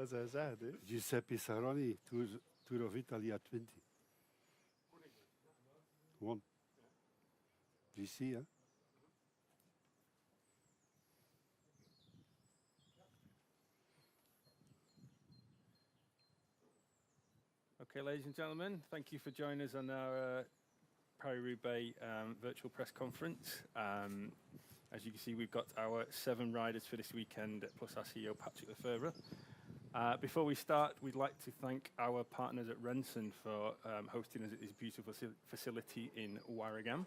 As hij zei, hè? Giuseppe Saroni, Tour of Italy at 20. Won. GC, hè? Okay, ladies and gentlemen, thank you for joining us on our Paris-Roubaix virtual press conference. As you can see, we've got our 7 riders for this weekend, plus our CEO, Patrick Lefevre. Before we start, we'd like to thank our partners at Renson for hosting us at this beautiful facility in Warragam.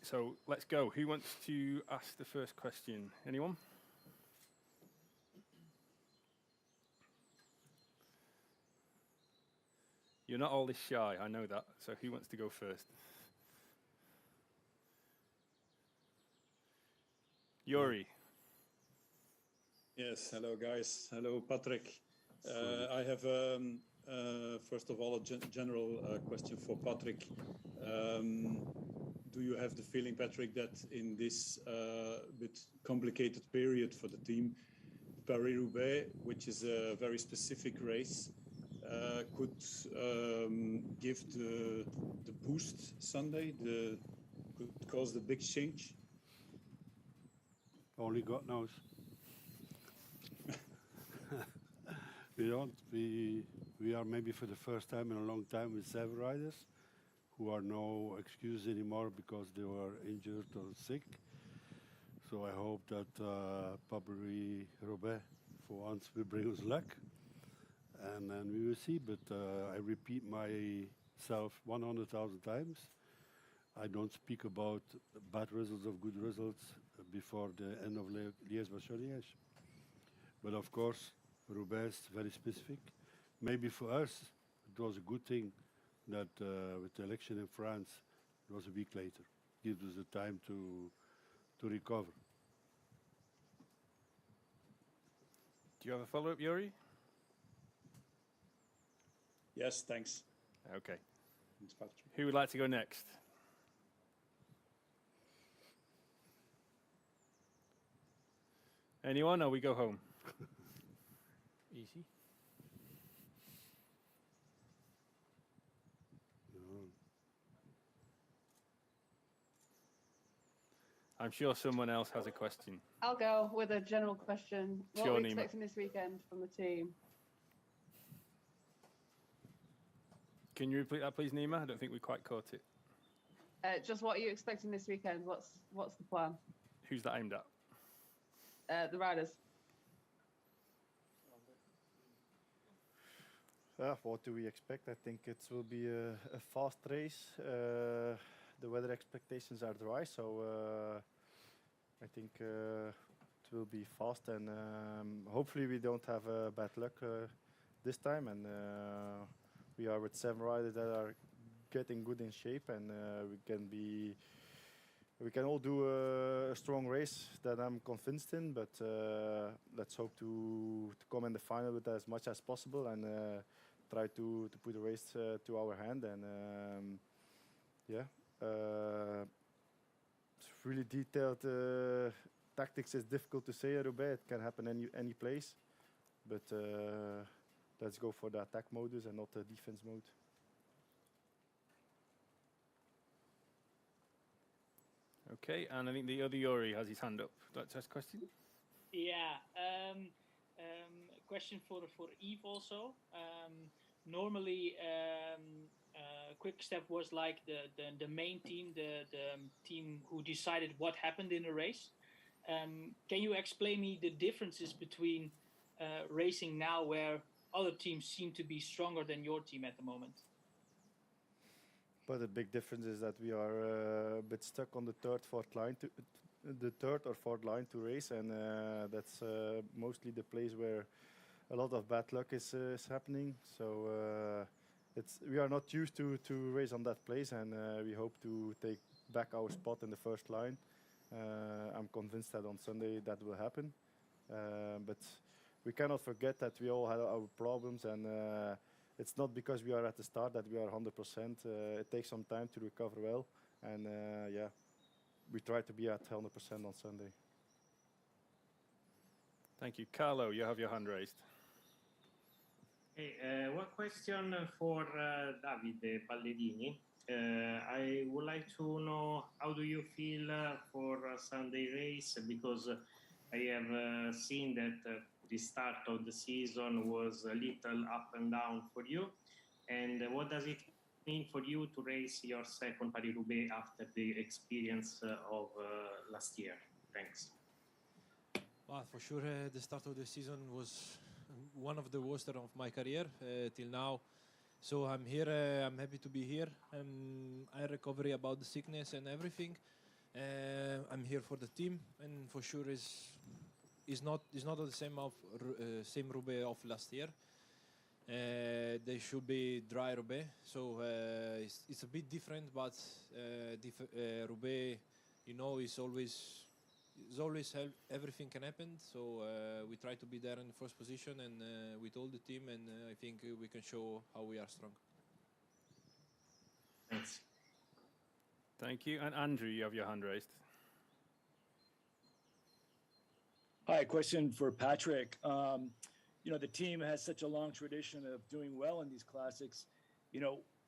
So let's go. Who wants to ask the first question? Anyone? You're not all this shy, I know that. So who wants to go first? Yuri. Yes, hello guys. Hello Patrick. I have first of all a general question for Patrick. Do you have the feeling, Patrick, that in this bit complicated period for the team, Paris-Roubaix, which is a very specific race, could give the boost Sunday, could cause the big change? Only God knows. We don't. We are maybe for the first time in a long time with 7 riders who are no excuse anymore because they were injured or sick. So I hope that Paris-Roubaix for once will bring us luck. And then we will see. But I repeat myself 100,000 times. I don't speak about bad results or good results before the end of Liège-Bastogne-Liège. But of course, Roubaix is very specific. Maybe for us, it was a good thing that with the election in France, it was a week later. Gives us the time to recover. Do you have a follow-up, Yuri? Yes, thanks. Okay. Thanks, Patrick. Who would like to go next? Anyone, or we go home? Easy. No. I'm sure someone else has a question. I'll go with a general question. What Sure, are we Nima. expecting this weekend from the team? Can you repeat that, please, Nima? I don't think we quite caught it. Just what are you expecting this weekend? What's the plan? Who's that aimed at? The riders. What do we expect? I think it will be a fast race. The weather expectations are dry, so I think it will be fast, and hopefully we don't have bad luck this time. And we are with 7 riders that are getting good in shape, and we can all do a strong race that I'm convinced in. But let's hope to come in the final with as much as possible and try to put the race to our hand. And it's really detailed. Tactics is difficult to say at Roubaix. It can happen any place. But let's go for the attack modus and not the defense mode. Okay, and I think the other Yuri has his hand up. Would you like to ask a question? Yeah. Question for Yves also. Normally, Quick Step was like the main team, the team who decided what happened in the race. Can you explain me the differences between racing now, where other teams seem to be stronger than your team at the moment? But the big difference is that we are a bit stuck on the third or fourth line to race, and that's mostly the place where a lot of bad luck is happening. So we are not used to race on that place, and we hope to take back our spot in the first line. I'm convinced that on Sunday that will happen. But we cannot forget that we all had our problems, and it's not because we are at the start that we are 100%. It takes some time to recover well, and we try to be at 100% on Sunday. Thank you. Carlo, you have your hand raised. Hey, one question for Davide Ballerini. I would like to know how do you feel for Sunday race, because I have seen that the start of the season was a little up and down for you. And what does it mean for you to race your second Paris-Roubaix after the experience of last year? Thanks. Well, for sure, the start of the season was one of the worst of my career till now. So I'm here. I'm happy to be here. I recover about the sickness and everything. I'm here for the team, and for sure is not the same Roubaix of last year. They should be dry Roubaix, so it's a bit different. But Roubaix, everything can happen. So we try to be there in the first position and with all the team, and I think we can show how we are strong. Thanks. Thank you. And Andrew, you have your hand raised. Hi, question for Patrick. The team has such a long tradition of doing well in these classics.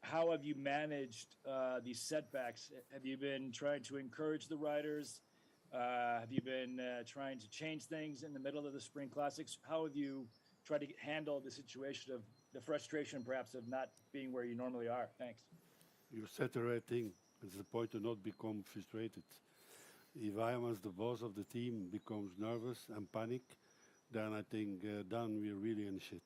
How have you managed these setbacks? Have you been trying to encourage the riders? Have you been trying to change things in the middle of the spring classics? How have you tried to handle the situation of the frustration, perhaps, of not being where you normally are? Thanks. You said the right thing. It's the point to not become frustrated. If I am as the boss of the team becomes nervous and panic, then I think then we're really in shit.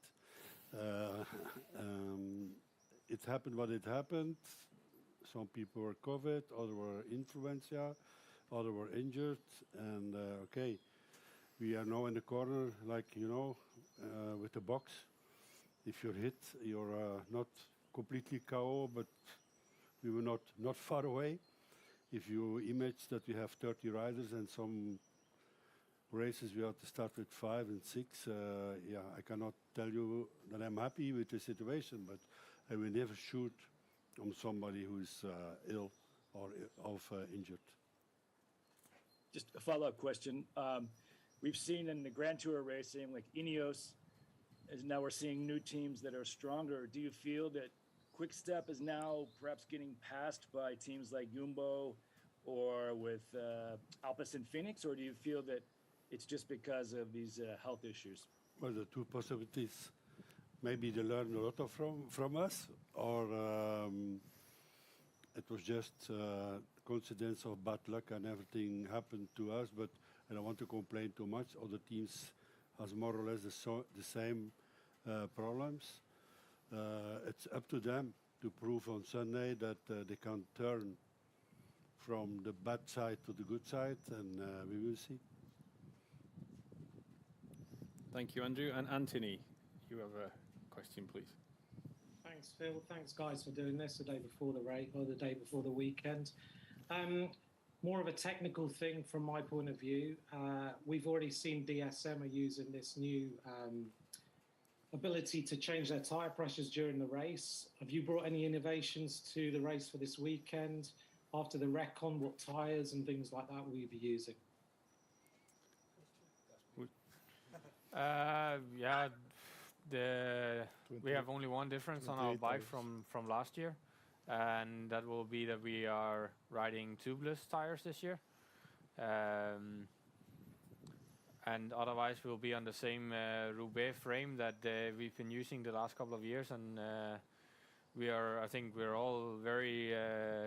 It happened what it happened. Some people were COVID, others were influenza, others were injured, and okay, we are now in the corner, with the box. If you're hit, you're not completely KO, but we were not far away. If you image that we have 30 riders and some races we have to start with 5 and 6, I cannot tell you that I'm happy with the situation, but I will never shoot on somebody who is ill or injured. Just a follow-up question. We've seen in the Grand Tour racing, like Ineos, as now we're seeing new teams that are stronger. Do you feel that Quick Step is now perhaps getting passed by teams like Jumbo or with Alpes and Phoenix, or do you feel that it's just because of these health issues? Well, the two possibilities. Maybe they learned a lot from us, or it was just coincidence of bad luck and everything happened to us, but I don't want to complain too much. Other teams has more or less the same problems. It's up to them to prove on Sunday that they can turn from the bad side to the good side, and we will see. Thank you, Andrew. And Anthony, you have a question, please. Thanks, Phil. Thanks, guys, for doing this the day before the race or the day before the weekend. More of a technical thing from my point of view. We've already seen DSM are using this new ability to change their tyre pressures during the race. Have you brought any innovations to the race for this weekend? After the recon, what tyres and things like that will you be using? We have only one difference on our bike from last year, and that will be that we are riding tubeless tires this year. And otherwise we'll be on the same Roubaix frame that we've been using the last couple of years, and I think we're all very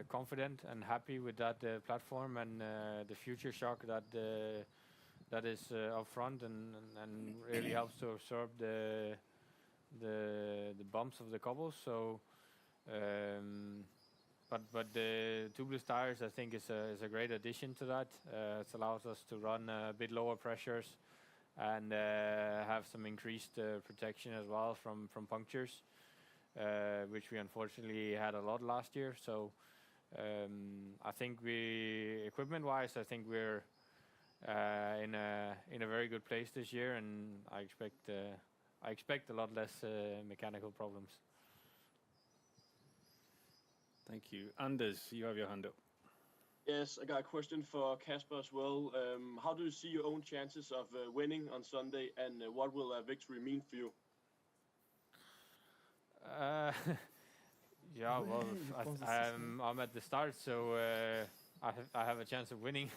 confident and happy with that platform and the future shock that is up front and really helps to absorb the bumps of the cobbles. So, but the tubeless tires I think is a great addition to that. It allows us to run a bit lower pressures and have some increased protection as well from punctures, which we unfortunately had a lot last year. So I think equipment-wise, I think we're in a very good place this year, and I expect a lot less mechanical problems. Thank you. Anders, you have your hand up. Yes, I got a question for Casper as well. How do you see your own chances of winning on Sunday, and what will a victory mean for you? Uh, yeah, well, I'm at the start, so I have a chance of winning.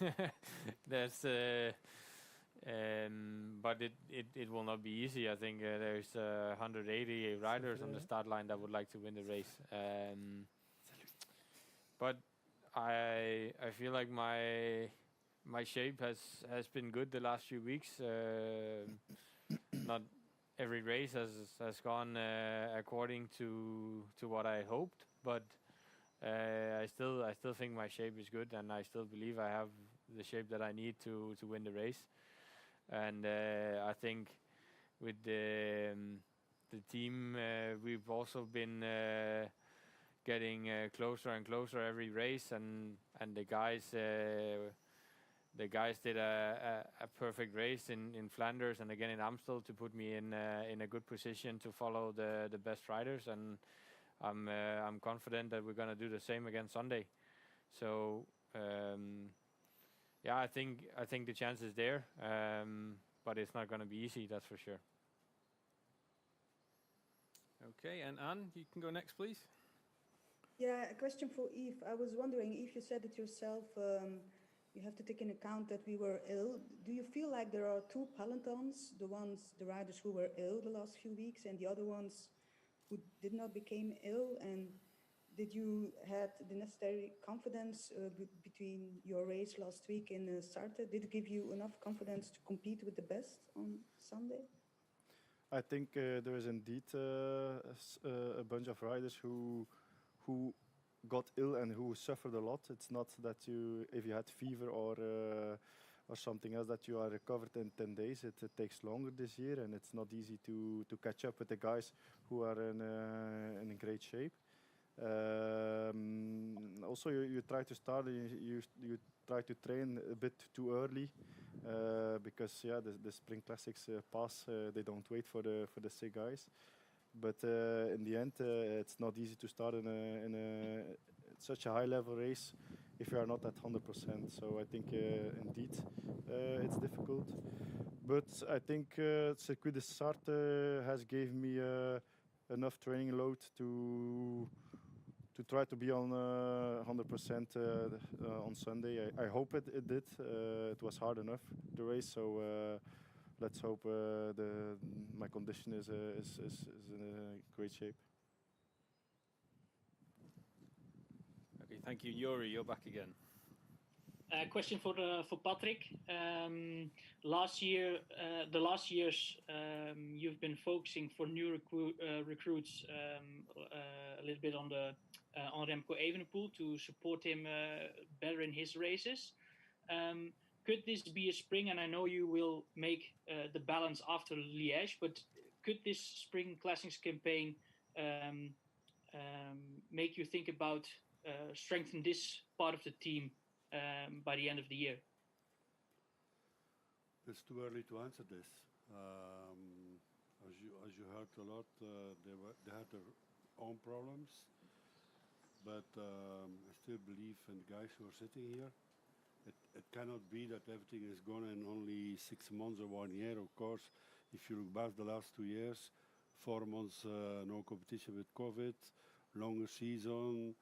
That's but it will not be easy. I think there's 180 riders on the start line that would like to win the race. But I feel like my shape has been good the last few weeks. Not every race has gone according to what I hoped, but I still think my shape is good, and I still believe I have the shape that I need to win the race. And I think with the team, we've also been getting closer and closer every race, and the guys did a perfect race in Flanders and again in Amstel to put me in a good position to follow the best riders, and I'm confident that we're gonna do the same again Sunday. So yeah, I think the chance is there, but it's not gonna be easy, that's for sure. Okay, and Anne, you can go next, please. Yeah, a question for Yves. I was wondering if you said it yourself, you have to take into account that we were ill. Do you feel like there are two pelotons, the riders who were ill the last few weeks and the other ones who did not become ill? And did you had the necessary confidence between your race last week in Sartre? Did it give you enough confidence to compete with the best on Sunday? I think there is indeed a bunch of riders who got ill and who suffered a lot. It's not that if you had fever or something else, that you are recovered in 10 days. It takes longer this year, and it's not easy to catch up with the guys who are in great shape. Also, you try to start, you try to train a bit too early because the spring classics pass. They don't wait for the sick guys. But in the end, it's not easy to start in such a high-level race if you are not at 100%. So I think indeed it's difficult. But I think Circuit de Sarthe has gave me enough training load to try to be on 100% on Sunday. I hope it did. It was hard enough, the race, so let's hope my condition is in great shape. Okay, thank you. Yuri, you're back again. Question for Patrick. Last year, the last years, you've been focusing for new recruits a little bit on Remco Evenepoel to support him better in his races. Could this be a spring? And I know you will make the balance after Liège, but could this spring classics campaign make you think about strengthen this part of the team by the end of the year? It's too early to answer this. As you heard a lot, they had their own problems, but I still believe in the guys who are sitting here. It cannot be that everything is gone in only 6 months or 1 year. Of course, if you look back the last 2 years, 4 months no competition with COVID, longer season.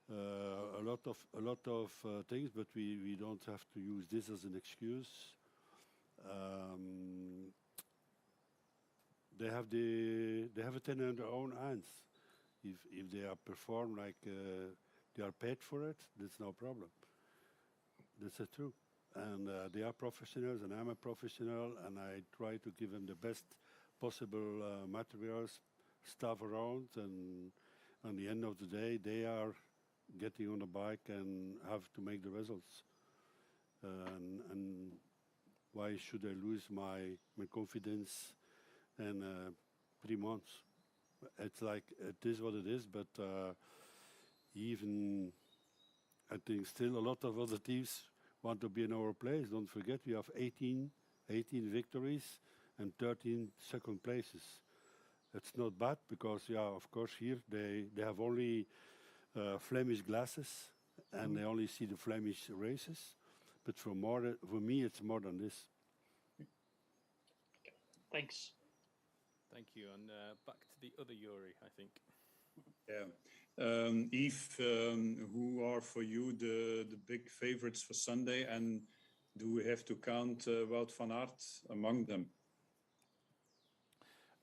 A lot of things, but we don't have to use this as an excuse. They have it in their own hands. If they are perform like they are paid for it, that's no problem. That's the truth. And they are professionals, and I'm a professional, and I try to give them the best possible materials, stuff around, and at the end of the day, they are getting on the bike and have to make the results. And why should I lose my confidence in 3 months? It's like, it is what it is, but even I think still a lot of other teams want to be in our place. Don't forget, we have 18 victories and 13 second places. It's not bad because, yeah, of course, here they have only Flemish glasses, and they only see the Flemish races. But for me, it's more than this. Thanks. Thank you. And back to the other Yuri, I think. Yeah. Yves, who are for you the big favorites for Sunday, and do we have to count Wout van Aert among them?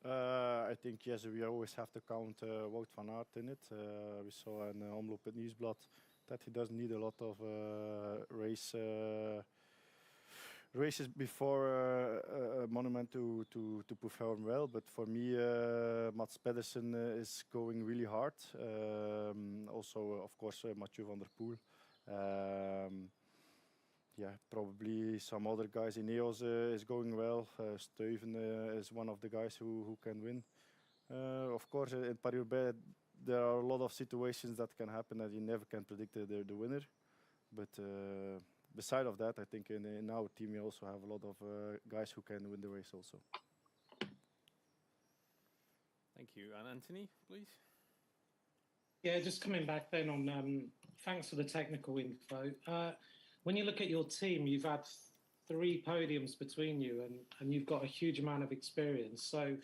I think, yes, we always have to count Wout van Aert in it. We saw in Omloop het Nieuwsblad that he doesn't need a lot of races before a monument to perform well. But for me, Mats Pedersen is going really hard. Also, of course, Mathieu van der Poel. Yeah, probably some other guys. Ineos is going well. Stuyven is one of the guys who can win. Of course, in Paris-Roubaix, there are a lot of situations that can happen that you never can predict the winner. But beside of that, I think in our team we also have a lot of guys who can win the race also. Thank you. And Anthony, please. Yeah, just coming back then on, thanks for the technical info. When you look at your team, you've had 3 podiums between you and you've got a huge amount of experience. So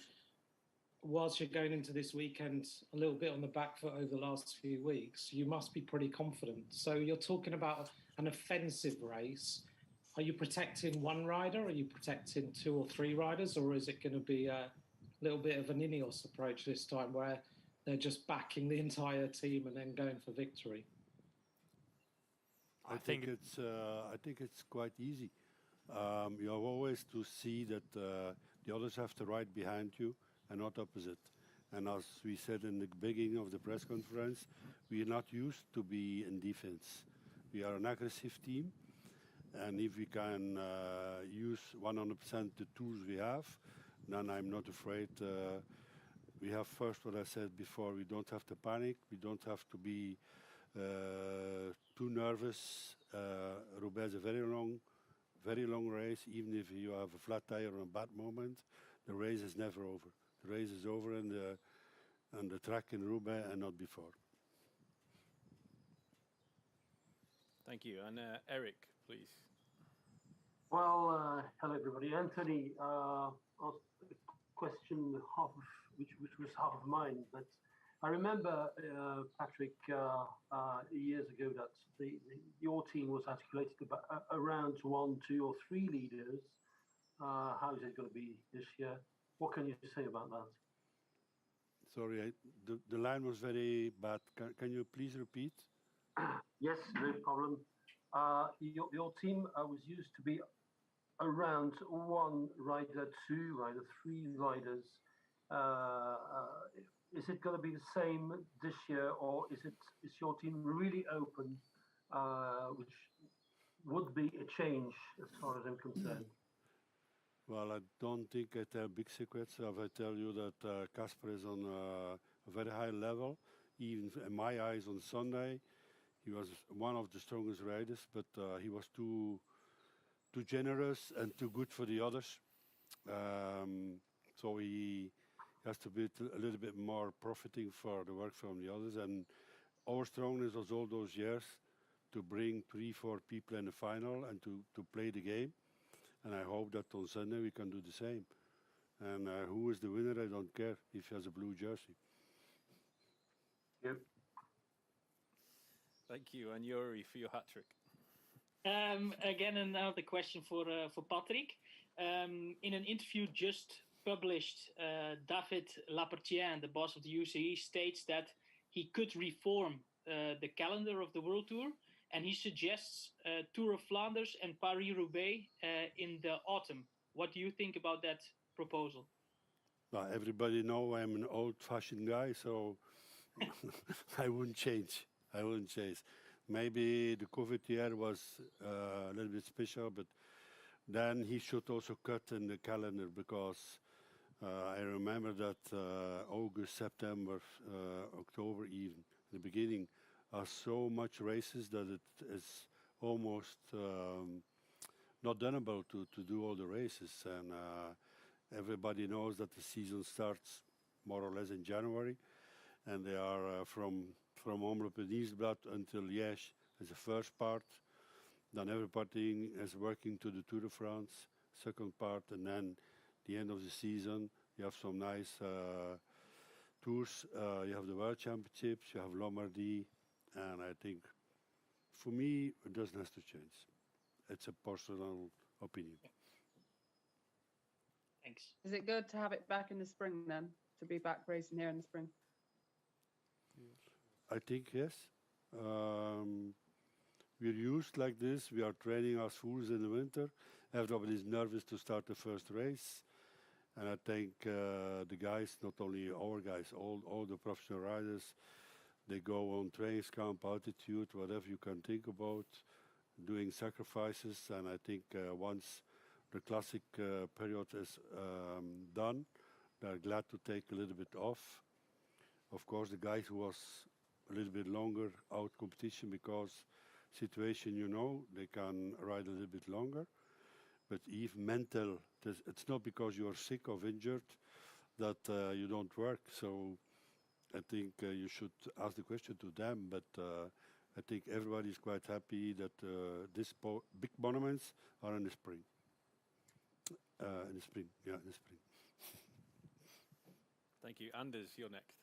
whilst you're going into this weekend a little bit on the back foot over the last few weeks, you must be pretty confident. So you're talking about an offensive race. Are you protecting one rider? Are you protecting 2 or 3 riders? Or is it going to be a little bit of an Ineos approach this time where they're just backing the entire team and then going for victory? I think it's quite easy. You have always to see that the others have to ride behind you and not opposite. And as we said in the beginning of the press conference, we are not used to be in defense. We are an aggressive team, and if we can use 100% the tools we have, then I'm not afraid. We have first what I said before, we don't have to panic, we don't have to be too nervous. Roubaix is a very long race. Even if you have a flat tire or a bad moment, the race is never over. The race is over on the track in Roubaix and not before. Thank you. And Eric, please. Well, hello everybody. Anthony, asked a question which was half of mine, but I remember, Patrick, years ago that your team was articulated about around 1, 2, or 3 leaders. How is it going to be this year? What can you say about that? Sorry, the line was very bad. Can you please repeat? Yes, no problem. Your team was used to be around 1 rider, 2 rider, 3 riders. Is it going to be the same this year, or is your team really open, which would be a change as far as I'm concerned? Well, I don't think I tell big secrets if I tell you that Casper is on a very high level. Even in my eyes on Sunday, he was one of the strongest riders, but he was too generous and too good for the others. So he has to be a little bit more profiting for the work from the others. And our strongness was all those years to bring 3, 4 people in the final and to play the game. And I hope that on Sunday we can do the same. And who is the winner, I don't care if he has a blue jersey. Yep. Thank you. And Yuri, for your hat trick. Again, another question for Patrick. In an interview just published, David Lapertien, the boss of the UCI, states that he could reform the calendar of the World Tour, and he suggests Tour of Flanders and Paris-Roubaix in the autumn. What do you think about that proposal? Well, everybody knows I'm an old-fashioned guy, so I wouldn't change. Maybe the COVID year was a little bit special, but then he should also cut in the calendar, because I remember that August, September, October even, the beginning, are so much races that it is almost not doable to do all the races. And everybody knows that the season starts more or less in January, and they are from Omloop het Nieuwsblad until Liège as the first part. Then everybody is working to the Tour de France, second part, and then the end of the season, you have some nice tours. You have the World Championships, you have Lombardy, and I think, for me, it doesn't have to change. It's a personal opinion. Thanks. Is it good to have it back in the spring then? To be back racing here in the spring? I think yes. We're used like this. We are training our fools in the winter. Everybody's nervous to start the first race. And I think the guys, not only our guys, all the professional riders, they go on training camp, altitude, whatever you can think about, doing sacrifices. And I think once the classic period is done, they're glad to take a little bit off. Of course, the guys who was a little bit longer out competition because situation, they can ride a little bit longer. But even mental, it's not because you are sick or injured that you don't work. So I think you should ask the question to them. But I think everybody is quite happy that these big monuments are in the spring. In the spring. Thank you. Anders, you're next.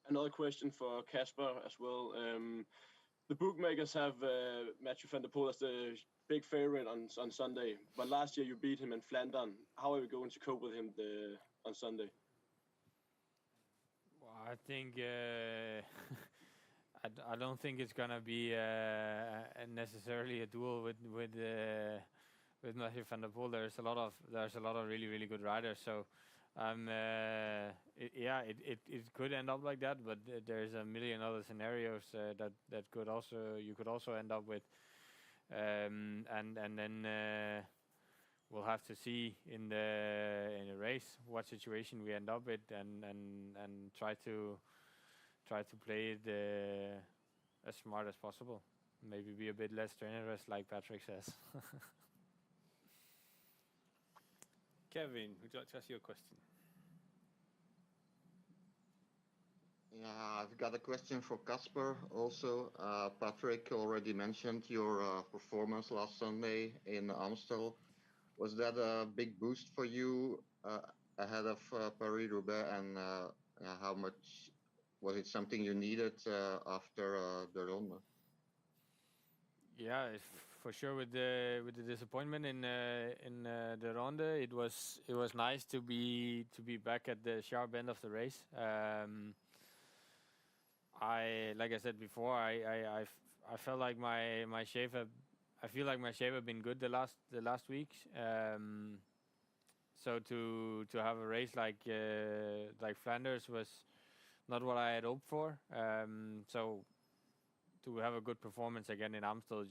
Another question for Casper as well. The bookmakers have Mathieu van der Poel as the big favorite on Sunday, but last year you beat him in Flandern. How are we going to cope with him on Sunday? Well, I think I don't think it's gonna be necessarily a duel with Mathieu van der Poel. There's a lot of really good riders. So it could end up like that, but there's a million other scenarios that you could also end up with, and then we'll have to see in the race what situation we end up with, and try to play it as smart as possible. Maybe be a bit less generous, like Patrick says. Kevin, would you like to ask your question? Yeah, I've got a question for Casper also. Patrick already mentioned your performance last Sunday in Amstel. Was that a big boost for you ahead of Paris-Roubaix, and how much was it something you needed after the Ronde? Yeah, for sure. With the disappointment in the Ronde, it was nice to be back at the sharp end of the race. Like I said before, I felt like my shape had been good the last weeks. So to have a race like Flanders was not what I had hoped for. So to have a good performance again in Amstel,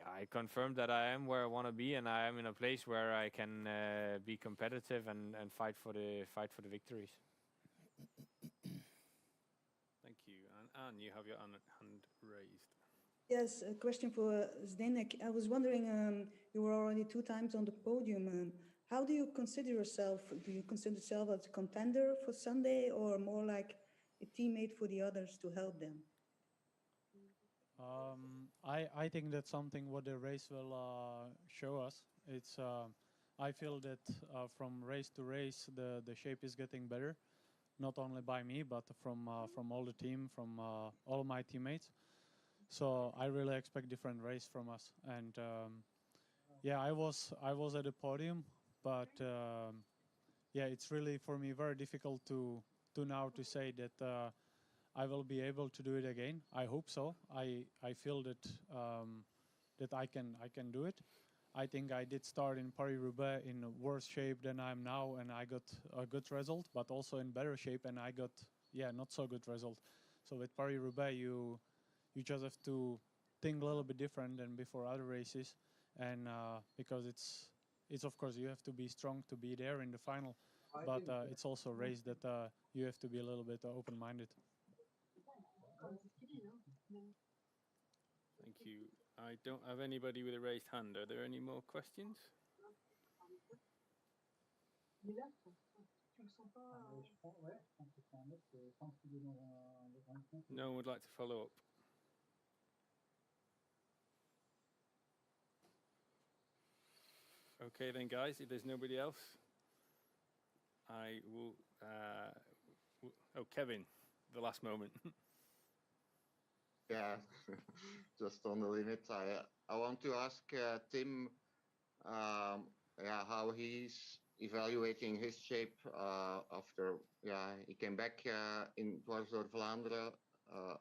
I confirmed that I am where I want to be, and I am in a place where I can be competitive and fight for the victories. Thank you. And Anne, you have your hand raised. Yes, a question for Zdeněk. I was wondering, you were already 2 times on the podium. How do you consider yourself? Do you consider yourself as a contender for Sunday, or more like a teammate for the others to help them? I think that's something what the race will show us. It's I feel that from race to race the shape is getting better, not only by me but from all the team, from all my teammates. So I really expect different race from us. And yeah, I was at the podium, but yeah, it's really for me very difficult to now to say that I will be able to do it again. I hope so. I feel that that I can do it. I think I did start in Paris-Roubaix in worse shape than I am now, and I got a good result, but also in better shape, and I got not so good result. So with Paris-Roubaix, you just have to think a little bit different than before other races, and because it's of course you have to be strong to be there in the final, but it's also a race that you have to be a little bit open-minded. Thank you. I don't have anybody with a raised hand. Are there any more questions? No one would like to follow up. Okay then, guys, if there's nobody else, I will... oh, Kevin, the last moment. Yeah, just on the limit. I want to ask Tim, yeah, how he's evaluating his shape after, yeah, he came back in Dwars door Vlaanderen.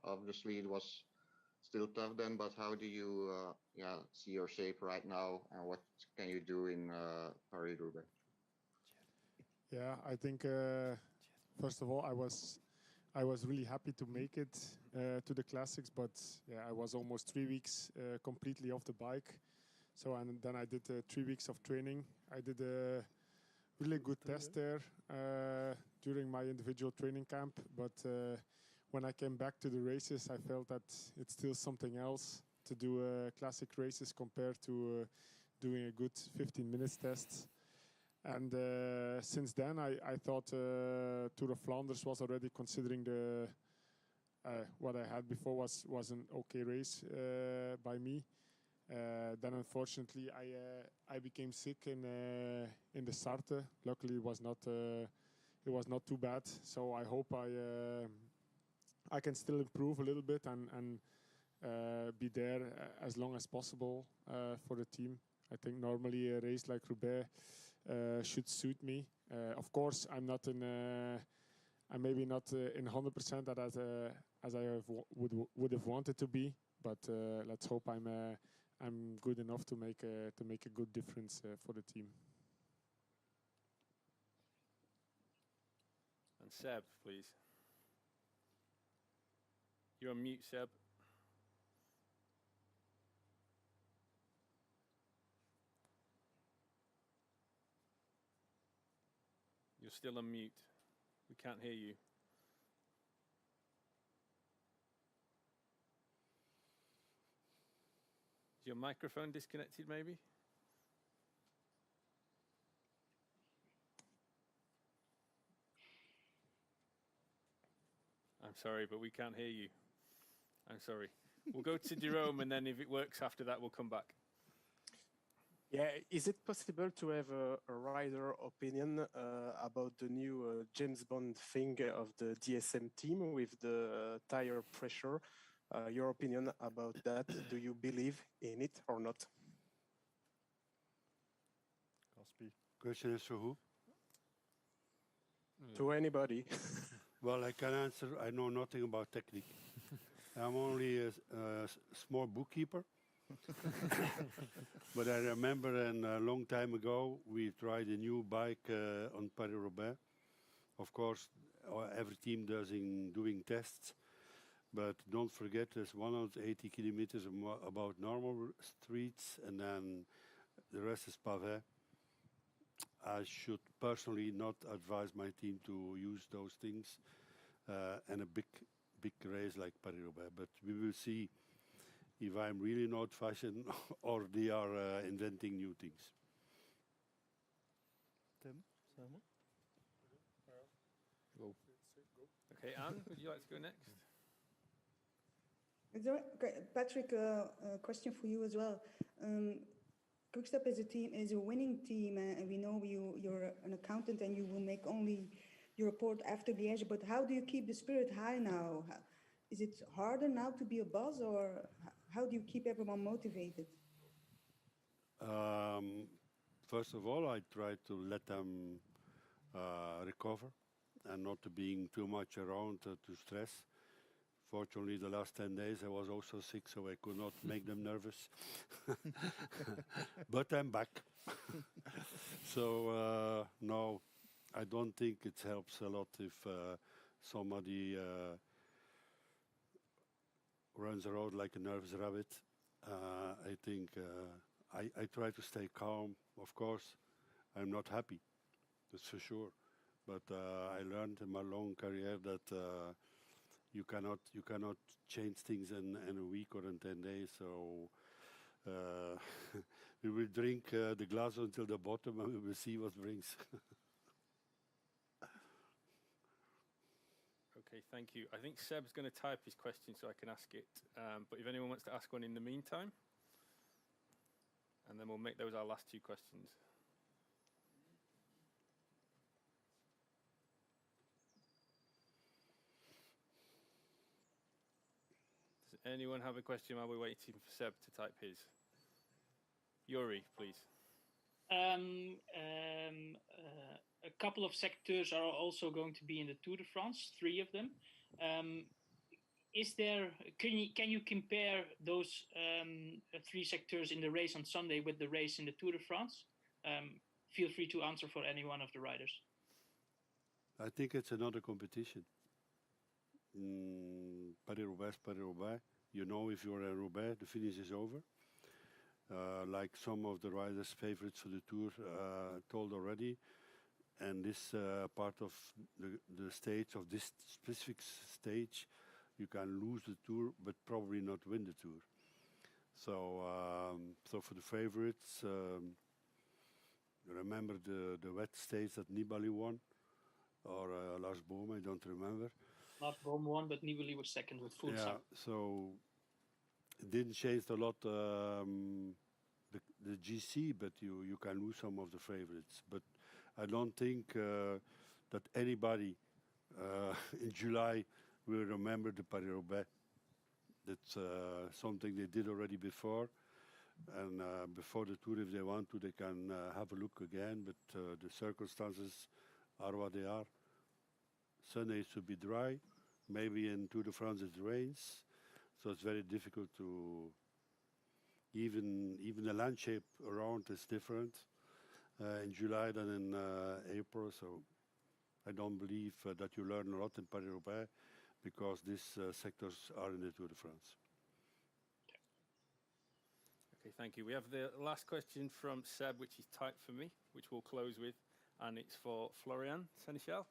Obviously, it was still tough then, but how do you, yeah, see your shape right now, and what can you do in Paris-Roubaix? Yeah, I think first of all, I was really happy to make it to the classics, but yeah, I was almost 3 weeks completely off the bike. So and then I did 3 weeks of training. I did a really good test there during my individual training camp, but when I came back to the races, I felt that it's still something else to do classic races compared to doing a good 15 minutes test. And since then, I thought Tour of Flanders was already considering the what I had before was an okay race by me. Then unfortunately, I became sick in the Sarthe. Luckily, it was not too bad. So I hope I can still improve a little bit and be there as long as possible for the team. I think normally a race like Roubaix should suit me. Of course, I'm maybe not in 100% that as I would have wanted to be, but let's hope I'm good enough to make a good difference for the team. And Seb, please. You're on mute, Seb. You're still on mute. We can't hear you. Is your microphone disconnected, maybe? I'm sorry, but we can't hear you. I'm sorry. We'll go to Jerome, and then if it works after that, we'll come back. Yeah, is it possible to have a rider opinion about the new James Bond thing of the DSM team with the tire pressure? Your opinion about that? Do you believe in it or not? Question is for who? To anybody. Well, I can answer. I know nothing about technique. I'm only a small bookkeeper. But I remember a long time ago, we tried a new bike on Paris-Roubaix. Of course, every team doing tests. But don't forget, there's 180 kilometers about normal streets, and then the rest is pavé. I should personally not advise my team to use those things in a big race like Paris-Roubaix. But we will see if I'm really not fashion or they are inventing new things. Tim, Simon? Go. Okay, Anne, would you like to go next? Okay, Patrick, a question for you as well. Quickstep is a winning team, and we know you're an accountant and you will make only your report after Liège, but how do you keep the spirit high now? Is it harder now to be a boss, or how do you keep everyone motivated? First of all, I try to let them recover and not to being too much around to stress. Fortunately, the last 10 days I was also sick, so I could not make them nervous. But I'm back. So, no, I don't think it helps a lot if somebody runs around like a nervous rabbit. I think I try to stay calm. Of course, I'm not happy, that's for sure. But I learned in my long career that you cannot change things in a week or in 10 days. So we will drink the glass until the bottom, and we will see what brings. Okay, thank you. I think Seb's going to type his question so I can ask it. But if anyone wants to ask one in the meantime, and then we'll make those our last two questions. Does anyone have a question while we're waiting for Seb to type his? Yuri, please. A couple of sectors are also going to be in the Tour de France, 3 of them. Can you compare those 3 sectors in the race on Sunday with the race in the Tour de France? Feel free to answer for any one of the riders. I think it's another competition. Paris-Roubaix. You know, if you're at Roubaix, the finish is over. Like some of the riders' favorites for the Tour told already. And this part of the stage, of this specific stage, you can lose the Tour, but probably not win the Tour. So for the favorites, remember the wet stage that Nibali won, or Lars Boom, I don't remember. Lars Boom won, but Nibali was second with full Yeah, so it didn't change a lot the GC, but you can lose some of the favorites. But I don't think that anybody in July will remember the Paris-Roubaix. That's something they did already before. And before the Tour, if they want to, they can have a look again. But the circumstances are what they are. Sunday should be dry. Maybe in Tour de France it rains. So it's very difficult to... Even the landscape around is different in July than in April. So I don't believe that you learn a lot in Paris-Roubaix because these sectors are in the Tour de France. Okay, thank you. We have the last question from Seb, which is typed for me, which we'll close with, and it's for Florian Seneschal.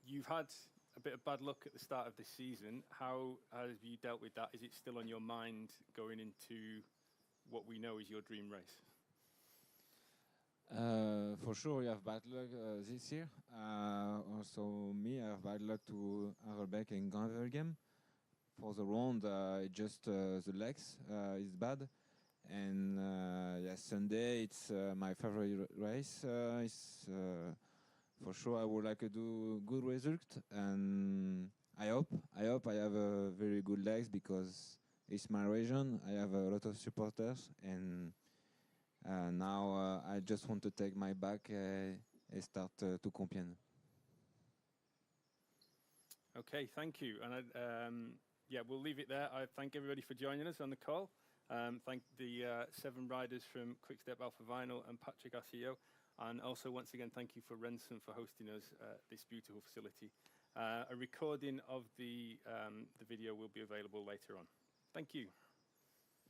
You've had a bit of bad luck at the start of this season. How have you dealt with that? Is it still on your mind going into what we know is your dream race? For sure, we have bad luck this year. Also, me, I have bad luck to Roubaix and Grand-Velgem. For the round, just the legs is bad. And yeah, Sunday, it's my favorite race. For sure, I would like to do good result, and I hope I have a very good legs because it's my region. I have a lot of supporters, and now I just want to take my back and start to Compiègne. Okay, thank you. And yeah, we'll leave it there. I thank everybody for joining us on the call. Thank the 7 riders from Quickstep Alpha Vinyl and Patrick Asio. And also, once again, thank you for Renson for hosting us at this beautiful facility. A recording of the video will be available later on. Thank you.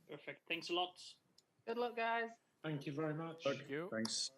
Perfect. Thanks a lot. Good luck, guys. Thank you very much. Thank you. Thanks.